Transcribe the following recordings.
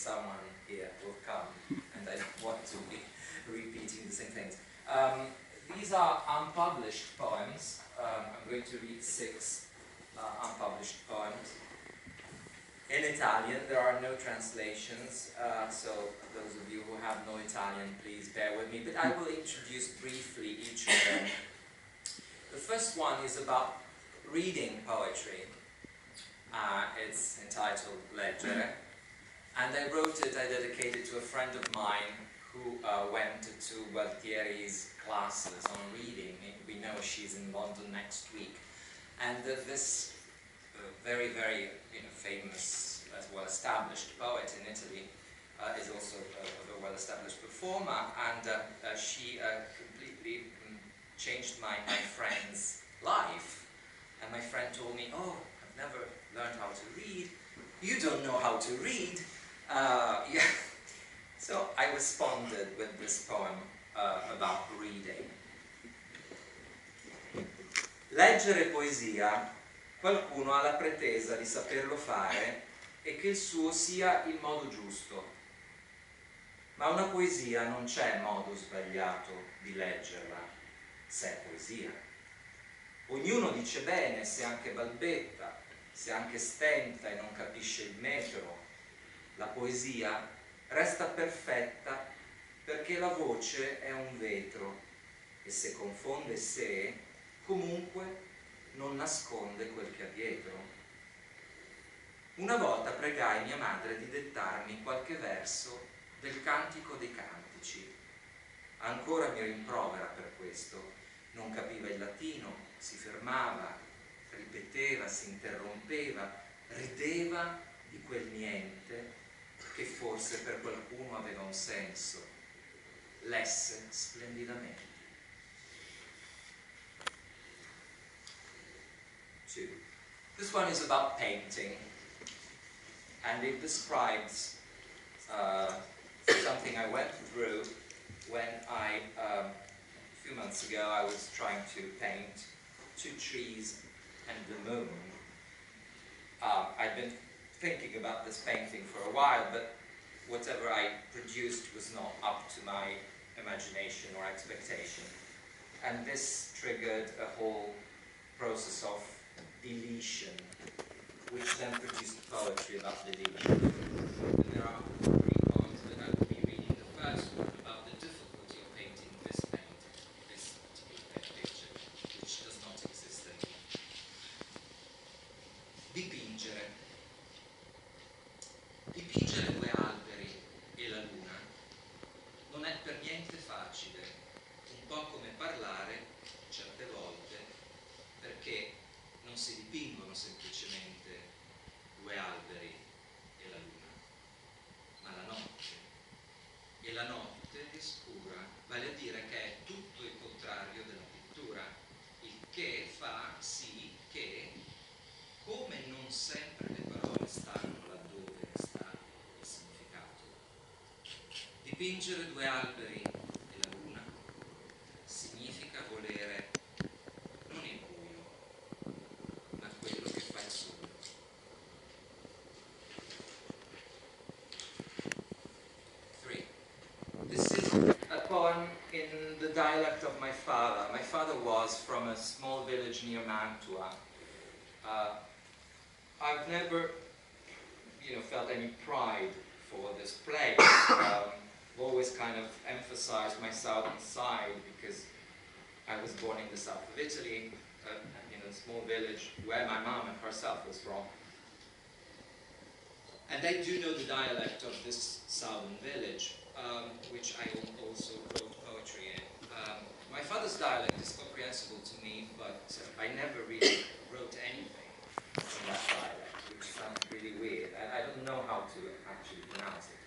someone here will come, and I don't want to be repeating the same things. These are unpublished poems. I'm going to read 6 unpublished poems. In Italian, there are no translations, so those of you who have no Italian, please bear with me, but I will introduce briefly each of them. The first one is about reading poetry. It's entitled Leggere, and I wrote it, I dedicated to a friend of mine who went to Gualtieri's classes on reading. We know she's in London next week. And this very, very famous, well-established poet in Italy is also a well-established performer, and she completely changed my friend's life. And my friend told me, "Oh, I've never learned how to read. You don't know how to read." Yeah. So I responded with this poem about reading. Leggere poesia, qualcuno ha la pretesa di saperlo fare e che il suo sia il modo giusto. Ma una poesia non c'è modo sbagliato di leggerla, se è poesia. Ognuno dice bene se anche balbetta, se anche stenta e non capisce il metro. La poesia resta perfetta perché la voce è un vetro e se confonde sé, comunque non nasconde quel che ha dietro. Una volta pregai mia madre di dettarmi qualche verso del Cantico dei Cantici. Ancora mi rimprovera per questo. Non capiva il latino, si fermava, ripeteva, si interrompeva, rideva di quel niente che forse per qualcuno aveva un senso. Lesse splendidamente. 2. This one is about painting, and it describes something I went through when a few months ago I was trying to paint 2 trees and the moon. I'd been thinking about this painting for a while, but whatever I produced was not up to my imagination or expectation. And this triggered a whole process of deletion, which then produced poetry about deletion. And there are 3 poems that I will be reading. The first one about the difficulty of painting this painting, this particular picture, which does not exist anymore. Dipingere. Dipingere 2 alberi e la luna non è per niente facile, un po' come parlare, certe volte, perché non si dipingono semplicemente 2 alberi e la luna, ma la notte. E la notte è scura, vale a dire che è tutto il contrario della pittura, il che fa sì che, come non sempre le parole stanno laddove sta il significato, dipingere 2 alberi e la luna significa volere non il buio, ma quello che fa il sole. 3. This is a poem in the dialect of my father. My father was from a small village near Mantua. I've never, felt any pride for this place. I've always kind of emphasized my southern side because I was born in the south of Italy, in a small village where my mom herself was from. And I do know the dialect of this southern village, which I also wrote poetry in. My father's dialect is comprehensible to me, but I never really wrote anything in that dialect, which sounds really weird. I don't know how to actually pronounce it.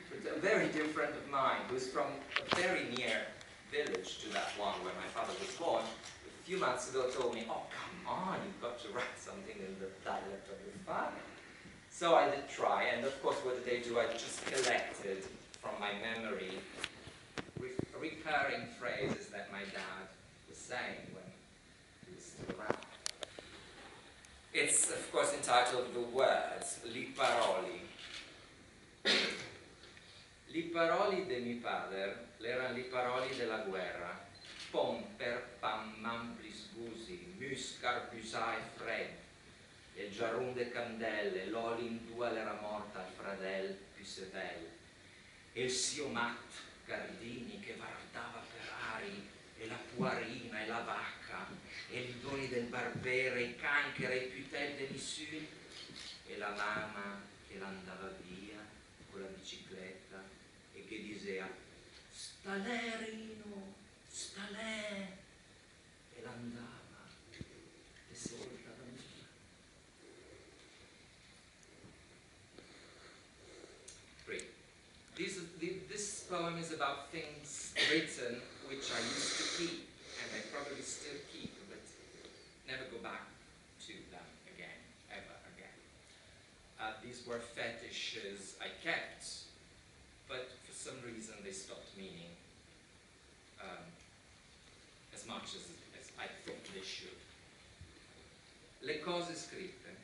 But a very dear friend of mine, who's from a very near village to that one where my father was born, a few months ago told me, "Oh, come on, you've got to write something in the dialect of your father." So I did try, and of course what did I do? I just collected from my memory recurring phrases that my dad was saying when he was still around. It's, of course, entitled The Words, Li Paroli. paroli de mi pader erano li paroli della guerra. Pom per pam mamplis busi, muscar busai fred, e il giarrun de candelle, l'oli in due l'era morta al fradel più sevel, e il sio mat Gardini che guardava per ari, e la puarina e la vacca, e i doni del barbere, i cancheri e i putel de Missul, e la mamma che l'andava via con la bicicletta e che diceva sta lì Rino, sta lì, e l'andava e si voltava via. Great. This poem is about things written which I used to keep, and I probably still keep, but never go back to them again, ever again. These were fetishes I kept, but for some reason they stopped meaning as much as I thought they should. Le cose scritte.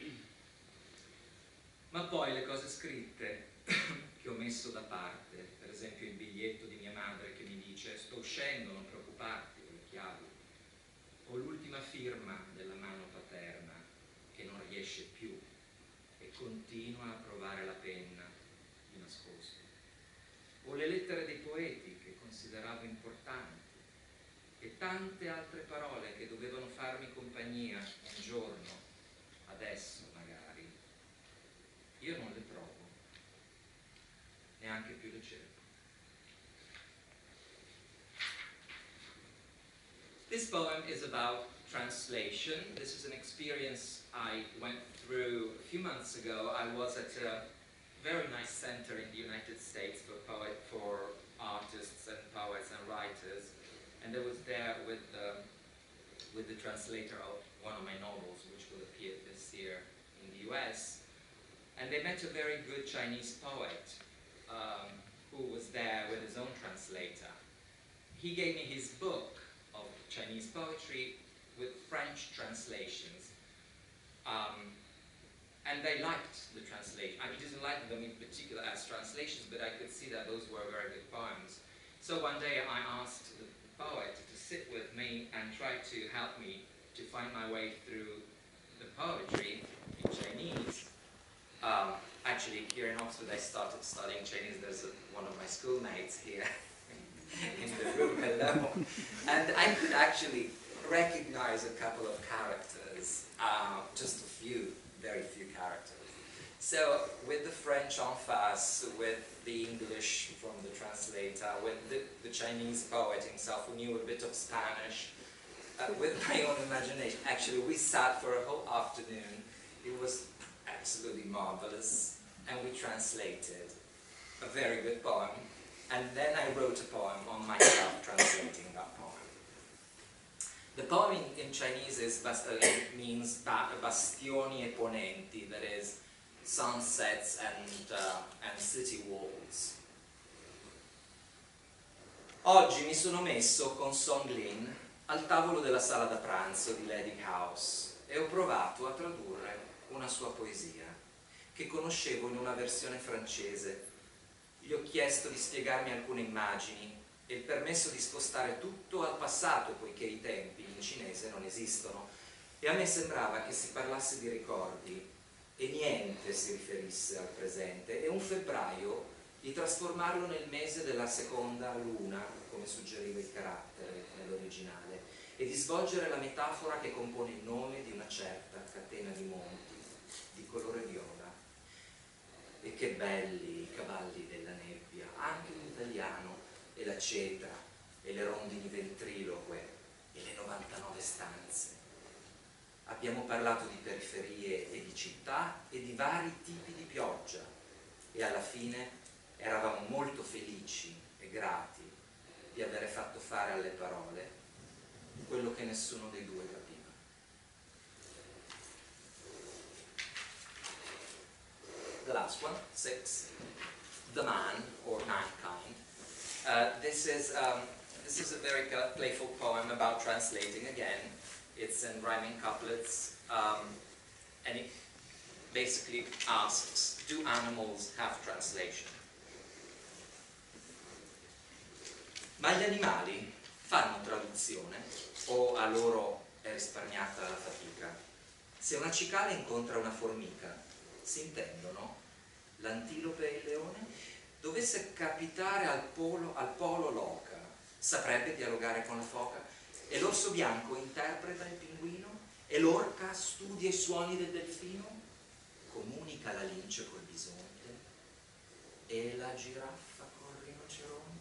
Ma poi le cose scritte che ho messo da parte, per esempio il biglietto di mia madre che mi dice sto uscendo, non preoccuparti, ho le chiavi, o l'ultima firma della mano paterna che non riesce più e continua a provare la penna di nascosto, o le lettere dei poeti che consideravo importanti e tante altre parole che dovevano farmi compagnia un giorno, adesso magari, io non le trovo, neanche più le cerco. This poem is about translation. This is an experience I went through a few months ago. I was at a very nice center in the United States for artists and poets and writers, and I was there with the translator of one of my novels, which will appear this year in the US. And they met a very good Chinese poet who was there with his own translator. He gave me his book of Chinese poetry with French translations. And they liked the translation. I mean, he didn't like them in particular as translations, but I could see that those were very good poems. So one day I asked the poet to sit with me and try to help me to find my way through the poetry in Chinese. Actually, here in Oxford, I started studying Chinese. There's one of my schoolmates here in the room, hello. And I could actually recognize a couple of characters, just a few, very few characters. So with the French en face, with the English from the translator, with the Chinese poet himself who knew a bit of Spanish, with my own imagination. Actually, we sat for a whole afternoon. It was absolutely marvelous, and we translated a very good poem, and then I wrote a poem on myself translating that poem. The poem in Chinese means bastioni e ponenti, that is, sunsets and city walls. Oggi mi sono messo con Song Lin al tavolo della sala da pranzo di Lady House e ho provato a tradurre una sua poesia che conoscevo in una versione francese. Gli ho chiesto di spiegarmi alcune immagini e il permesso di spostare tutto al passato, poiché i tempi in cinese non esistono, e a me sembrava che si parlasse di ricordi e niente si riferisse al presente, e un febbraio di trasformarlo nel mese della seconda luna, come suggeriva il carattere nell'originale, e di svolgere la metafora che compone il nome di una certa catena di monti di colore viola. E che belli i cavalli della nebbia, anche in italiano, e la cetra, e le rondini ventriloque, e le 99 stanze. Abbiamo parlato di periferie e di città e di vari tipi di pioggia, e alla fine eravamo molto felici e grati di avere fatto fare alle parole quello che nessuno dei due capiva. The last one, 6, The Man, or Mankind. This is a very playful poem about translating again. It's in rhyming couplets, and it basically asks, do animals have translation? Ma gli animali fanno traduzione o a loro è risparmiata la fatica? Se una cicala incontra una formica, si intendono? L'antilope e il leone? Dovesse capitare al polo l'oca, saprebbe dialogare con la foca? E l'orso bianco interpreta il pinguino? E l'orca studia i suoni del delfino? Comunica la lince col bisonte? E la giraffa col rinoceronte?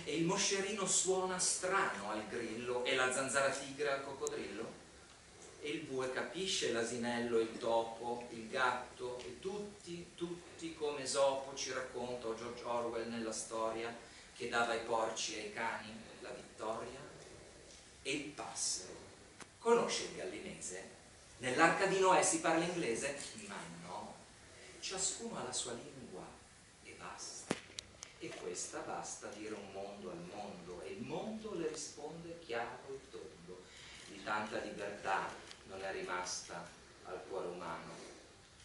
E il moscerino suona strano al grillo? E la zanzara tigre al coccodrillo? E il bue capisce l'asinello, il topo, il gatto, e tutti come Esopo ci racconta, o George Orwell nella storia, che dava ai porci e ai cani la vittoria? E il passero conosce il gallinese? Nell'arca di Noè si parla inglese? Ma no, ciascuno ha la sua lingua e basta. E questa basta dire un mondo al mondo, e il mondo le risponde chiaro e tondo. Di tanta libertà non è rimasta al cuore umano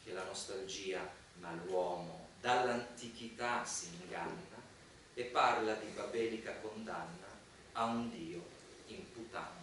che la nostalgia, ma l'uomo dall'antichità si inganna e parla di babelica condanna a un Dio imputando